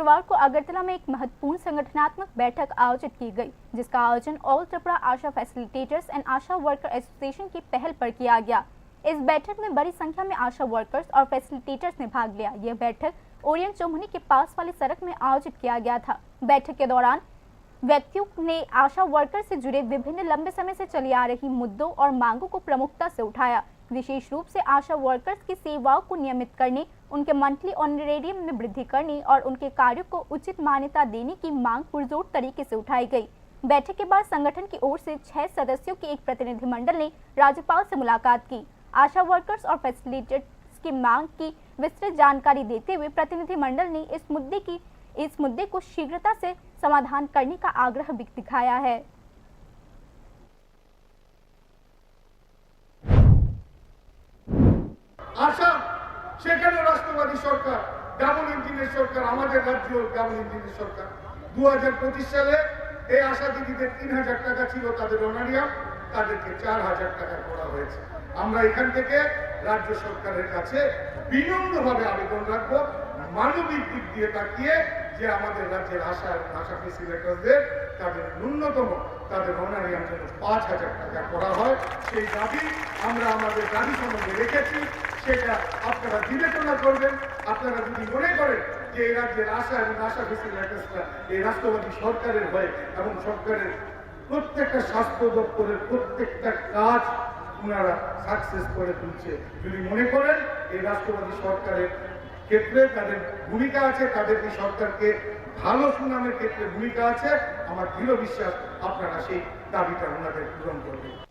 शुक्रवार को अगरतला में एक महत्वपूर्ण संगठनात्मक बैठक आयोजित की गई, जिसका आयोजन all Tripura Asha facilitators and Asha worker association की पहल पर किया गया। इस बैठक में बड़ी संख्या में आशा वर्कर्स और फैसिलिटेटर्स ने भाग लिया। यह बैठक ओरिएंट चौमुहनी के पास वाली सड़क में आयोजित किया गया था। बैठक के दौरान व्यक्तियों ने आशा वर्कर से जुड़े विभिन्न लंबे समय से चली आ रही मुद्दों और मांगों को प्रमुखता से उठाया। विशेष रूप से आशा वर्कर्स की सेवाओं को नियमित करने, उनके मंथली ऑनरेरियम में वृद्धि करने और उनके कार्यों को उचित मान्यता देने की मांग पुरजोर तरीके से उठाई गई। बैठक के बाद संगठन की ओर से 6 सदस्यों के एक प्रतिनिधिमंडल ने राज्यपाल से मुलाकात की। आशा वर्कर्स और फैसिलिटेटर्स की मांग की विस्तृत जानकारी देते हुए प्रतिनिधिमंडल ने इस मुद्दे को शीघ्रता से समाधान करने का आग्रह भी दिखाया है। आशा সেখানে রাষ্ট্রবাদী সরকার, ডাবল ইঞ্জিনের সরকার, আমাদের রাজ্য ডাবল ইঞ্জিনের সরকার। 2025 সালে এই আশা দিদিদের 3000 টাকা ছিল তাদের অনারিয়াম, তাদেরকে 4000 টাকা করা হয়েছে। আমরা এখান থেকে রাজ্য সরকারের কাছে বিনম্রভাবে আবেদন রাখবো, মানবিক দিক দিয়ে তাকিয়ে যে আমাদের রাজ্যের আশা ফেসিলিটেটরদের তাদের ন্যূনতম তাদের অনারিয়াম যেন 5000 টাকা করা হয়, সেই দাবি আমরা আমাদের দাবি সনদে রেখেছি। সেটা আপনারা বিবেচনা করবেন। আপনারা যদি মনে করেন যে এই রাজ্যের আশা এবং আশা ফেসিলিটেটররা এই রাষ্ট্রবাদী সরকারের হয়ে এবং সরকারের প্রত্যেকটা স্বাস্থ্য দপ্তরের প্রত্যেকটা কাজ ওনারা সাকসেস করে তুলছে, যদি মনে করেন এই রাষ্ট্রবাদী সরকারের ক্ষেত্রে তাদের ভূমিকা আছে, তাদের এই সরকারকে ভালো সুনামের ক্ষেত্রে ভূমিকা আছে, আমার দৃঢ় বিশ্বাস আপনারা সেই দাবিটা ওনাদের পূরণ করবেন।